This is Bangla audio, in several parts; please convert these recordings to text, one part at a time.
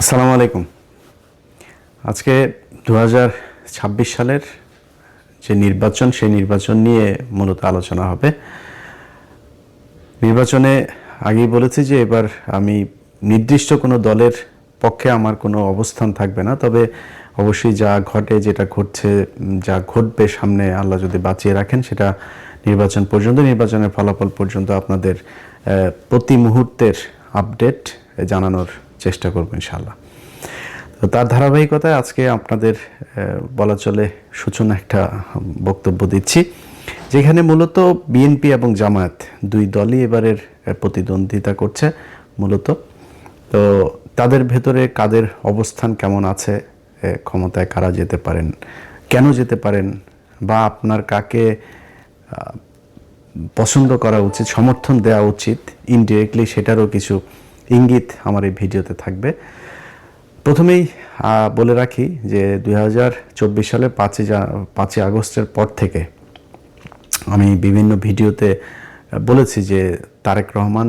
আসসালামু আলাইকুম। আজকে 2026 সালের যে নির্বাচন, সেই নির্বাচন নিয়ে মূলত আলোচনা হবে। নির্বাচনে আগেই বলেছি যে এবার আমি নির্দিষ্ট কোনো দলের পক্ষে আমার কোনো অবস্থান থাকবে না, তবে অবশ্যই যা ঘটে, যেটা ঘটছে, যা ঘটবে সামনে আল্লাহ যদি বাঁচিয়ে রাখেন, সেটা নির্বাচন পর্যন্ত, নির্বাচনের ফলাফল পর্যন্ত আপনাদের প্রতি মুহূর্তের আপডেট জানানোর চেষ্টা করব ইনশাআল্লাহ। তো তার ধারাবাহিকতায় আজকে আপনাদের বলা চলে সূচনা একটা বক্তব্য দিচ্ছি, যেখানে মূলত বিএনপি এবং জামায়াত দুই দলই এবারের প্রতিদ্বন্দ্বিতা করছে মূলত। তো তাদের ভেতরে কাদের অবস্থান কেমন আছে, ক্ষমতায় কারা যেতে পারেন, কেন যেতে পারেন, বা আপনার কাকে পছন্দ করা উচিত, সমর্থন দেওয়া উচিত ইনডিরেক্টলি, সেটারও কিছু ইঙ্গিত আমার এই ভিডিওতে থাকবে। প্রথমেই বলে রাখি যে 2024 সালে 5ই আগস্টের পর থেকে আমি বিভিন্ন ভিডিওতে বলেছি যে তারেক রহমান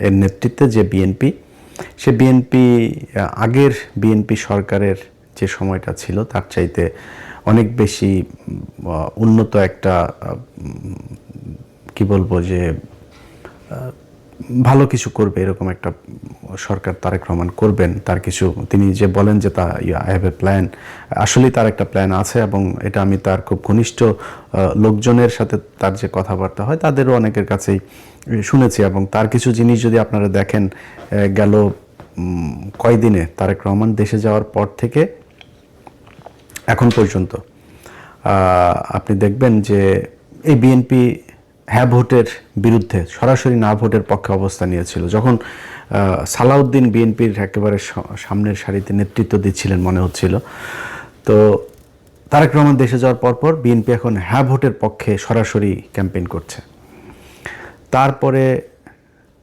এর নেতৃত্বে যে বিএনপি, সে বিএনপি আগের বিএনপি সরকারের যে সময়টা ছিল তার চাইতে অনেক বেশি উন্নত একটা, কি বলবো, যে ভালো কিছু করবে এরকম একটা সরকার তারেক রহমান করবেন। তার কিছু, তিনি যে বলেন যে তা আই হ্যাভ এ প্ল্যান, আসলেই তার একটা প্ল্যান আছে, এবং এটা আমি তার খুব ঘনিষ্ঠ লোকজনের সাথে তার যে কথাবার্তা হয় তাদেরও অনেকের কাছেই শুনেছি। এবং তার কিছু জিনিস যদি আপনারা দেখেন, গেল কয়দিনে তারেক রহমান দেশে যাওয়ার পর থেকে এখন পর্যন্ত আপনি দেখবেন যে এই বিএনপি হ্যাঁ ভোটের বিরুদ্ধে, সরাসরি না ভোটের পক্ষে অবস্থান নিয়েছিল। যখন সালাউদ্দিন বিএনপির একেবারে সামনের সারিতে নেতৃত্ব দিচ্ছিলেন মনে হচ্ছিল, তো তারেক রহমান দেশে যাওয়ার পরপর বিএনপি এখন হ্যাঁ ভোটের পক্ষে সরাসরি ক্যাম্পেইন করছে। তারপরে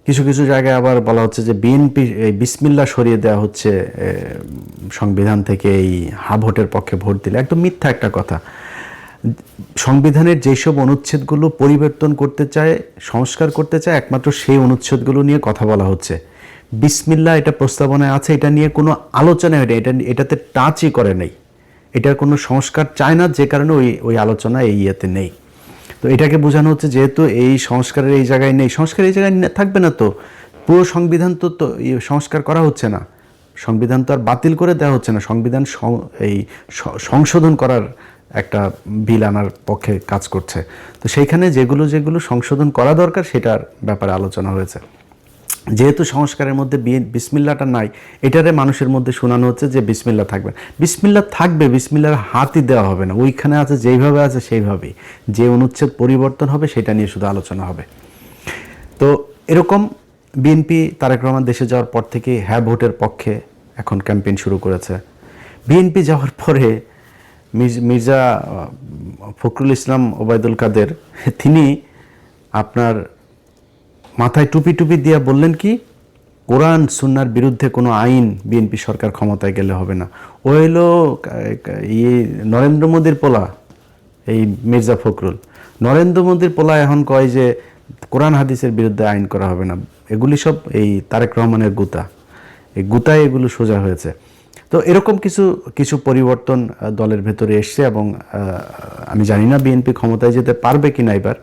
কিছু কিছু জায়গায় আবার বলা হচ্ছে যে বিএনপি এই বিসমিল্লাহ সরিয়ে দেওয়া হচ্ছে সংবিধান থেকে, এই হ্যাঁ ভোটের পক্ষে ভোট দিলে। একদম মিথ্যা একটা কথা। সংবিধানের যেসব অনুচ্ছেদগুলো পরিবর্তন করতে চায়, সংস্কার করতে চায়, একমাত্র সেই অনুচ্ছেদগুলো নিয়ে কথা বলা হচ্ছে। বিসমিল্লাহ এটা প্রস্তাবনায় আছে, এটা নিয়ে কোনো আলোচনা হয়, এটাতে টাচই করে নেই। এটার কোনো সংস্কার চায় না, যে কারণে ওই আলোচনা এই ইয়েতে নেই। তো এটাকে বোঝানো হচ্ছে যেহেতু এই সংস্কারের এই জায়গায় নেই, সংস্কার এই জায়গায় থাকবে না, তো পুরো সংবিধান তো সংস্কার করা হচ্ছে না, সংবিধান তো আর বাতিল করে দেওয়া হচ্ছে না, সংবিধান এই সংশোধন করার একটা বিল আনার পক্ষে কাজ করছে। তো সেইখানে যেগুলো যেগুলো সংশোধন করা দরকার সেটার ব্যাপারে আলোচনা হয়েছে। যেহেতু সংস্কারের মধ্যে বিসমিল্লাটা নাই, এটারে মানুষের মধ্যে শোনানো হচ্ছে যে বিসমিল্লা থাকবে। বিসমিল্লা থাকবে, বিসমিল্লার হাতই দেওয়া হবে না, ওইখানে আছে যেইভাবে আছে সেইভাবেই। যে অনুচ্ছেদ পরিবর্তন হবে সেটা নিয়ে শুধু আলোচনা হবে। তো এরকম বিএনপি তারেক রহমান দেশে যাওয়ার পর থেকে হ্যাঁ ভোটের পক্ষে এখন ক্যাম্পেইন শুরু করেছে। বিএনপি যাওয়ার পরে মির্জা ফখরুল ইসলাম ওবায়দুল কাদের, তিনি আপনার মাথায় টুপি টুপি দিয়া বললেন কি, কোরআন সুন্নার বিরুদ্ধে কোনো আইন বিএনপি সরকার ক্ষমতায় গেলে হবে না। ও হইলো নরেন্দ্র মোদীর পোলা, এই মির্জা ফখরুল নরেন্দ্র মোদীর পোলা, এখন কয় যে কোরআন হাদিসের বিরুদ্ধে আইন করা হবে না। এগুলি সব এই তারেক রহমানের গুতা, এই গুতায় এগুলো সোজা হয়েছে। তো এরকম কিছু কিছু পরিবর্তন দলের ভেতরে এসছে, এবং আমি জানি না বিএনপি ক্ষমতায় যেতে পারবে কিনা এবার।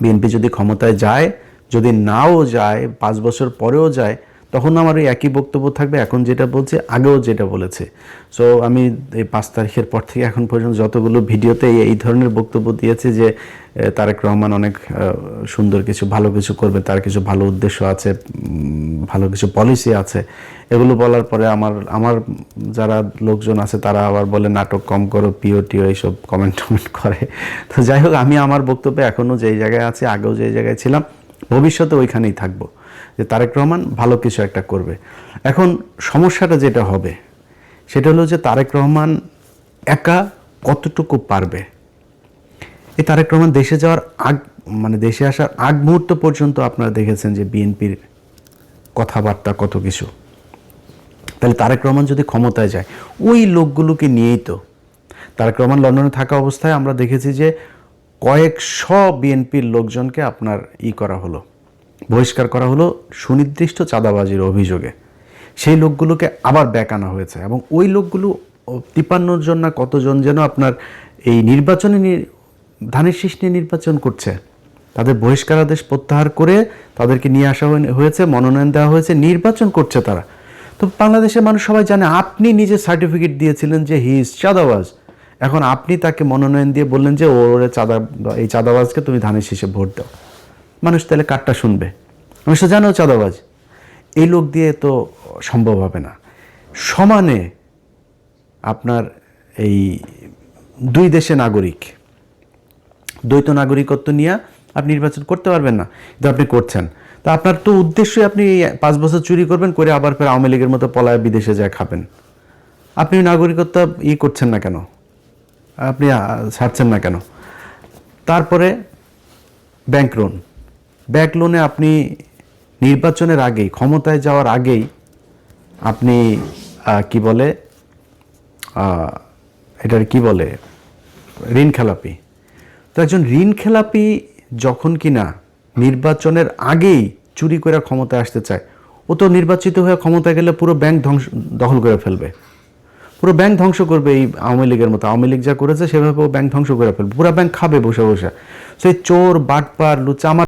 বিএনপি যদি ক্ষমতায় যায়, যদি নাও যায়, 5 বছর পরেও যায়, তখন আমার ওই একই বক্তব্য থাকবে, এখন যেটা বলছে আগেও যেটা বলেছে। সো আমি এই 5 তারিখের পর থেকে এখন পর্যন্ত যতগুলো ভিডিওতে এই ধরনের বক্তব্য দিয়েছে যে তারেক রহমান অনেক সুন্দর কিছু, ভালো কিছু করবে, তার কিছু ভালো উদ্দেশ্য আছে, ভালো কিছু পলিসি আছে, এগুলো বলার পরে আমার যারা লোকজন আছে তারা আবার বলে নাটক কম করো, পিওটিও, এইসব কমেন্ট করে। তো যাই হোক, আমি আমার বক্তব্যে এখনও যেই জায়গায় আছি, আগেও যেই জায়গায় ছিলাম, ভবিষ্যতে ওইখানেই থাকবো, যে তারেক রহমান ভালো কিছু একটা করবে। এখন সমস্যাটা যেটা হবে সেটা হলো যে তারেক রহমান একা কতটুকু পারবে। এই তারেক রহমান দেশে যাওয়ার মানে দেশে আসার আগ মুহূর্ত পর্যন্ত আপনারা দেখেছেন যে বিএনপির কথাবার্তা কত কিছু। তাহলে তারেক রহমান যদি ক্ষমতায় যায়, ওই লোকগুলোকে নিয়েই তো তারেক রহমান লন্ডনে থাকা অবস্থায় আমরা দেখেছি যে কয়েকশো বিএনপির লোকজনকে আপনার করা হলো, বহিষ্কার করা হলো সুনির্দিষ্ট চাঁদাবাজির অভিযোগে। সেই লোকগুলোকে আবার ব্যাক আনা হয়েছে এবং ওই লোকগুলো 53 জন না কতজন যেন আপনার এই নির্বাচনে ধানের শীষ নিয়ে নির্বাচন করছে, তাদের বহিষ্কারাদেশ প্রত্যাহার করে তাদেরকে নিয়ে আসা হয়েছে, মনোনয়ন দেওয়া হয়েছে, নির্বাচন করছে তারা। তো বাংলাদেশের মানুষ সবাই জানে আপনি নিজে সার্টিফিকেট দিয়েছিলেন যে হি ইজ চাঁদাবাজ, এখন আপনি তাকে মনোনয়ন দিয়ে বললেন যে ওরে এই চাঁদাবাজকে তুমি ধানের শীষে ভোট দাও। মানুষ তাহলে কারটা শুনবে? মানুষ তো জানো চাঁদাবাজ। এই লোক দিয়ে তো সম্ভব হবে না। সমানে আপনার এই দুই দেশে নাগরিক, দ্বৈত নাগরিকত্ব নিয়ে আপনি নির্বাচন করতে পারবেন না, কিন্তু আপনি করছেন। তা আপনার তো উদ্দেশ্যই আপনি 5 বছর চুরি করবেন, করে আবার ফের আওয়ামী লীগের মতো পলায় বিদেশে যায় খাবেন। আপনি নাগরিকত্ব করছেন না কেন? আপনি ছাড়ছেন না কেন? তারপরে ব্যাংক লোনে আপনি নির্বাচনের আগেই, ক্ষমতায় যাওয়ার আগেই আপনি কি বলে এটার কি বলে ঋণ খেলাপি। তো একজন ঋণ খেলাপি যখন কিনা নির্বাচনের আগেই চুরি করে ক্ষমতায় আসতে চায়, ও তো নির্বাচিত হয়ে ক্ষমতায় গেলে পুরো ব্যাংক দখল করে ফেলবে, পুরো ব্যাংক ধ্বংস করবে। এই আওয়ামী লীগের মতো, আওয়ামী লীগ যা করেছে সেভাবে ও ব্যাংক ধ্বংস করে ফেলবে, পুরো ব্যাংক খাবে বসে বসে। সেই চোর বাটপার লুচা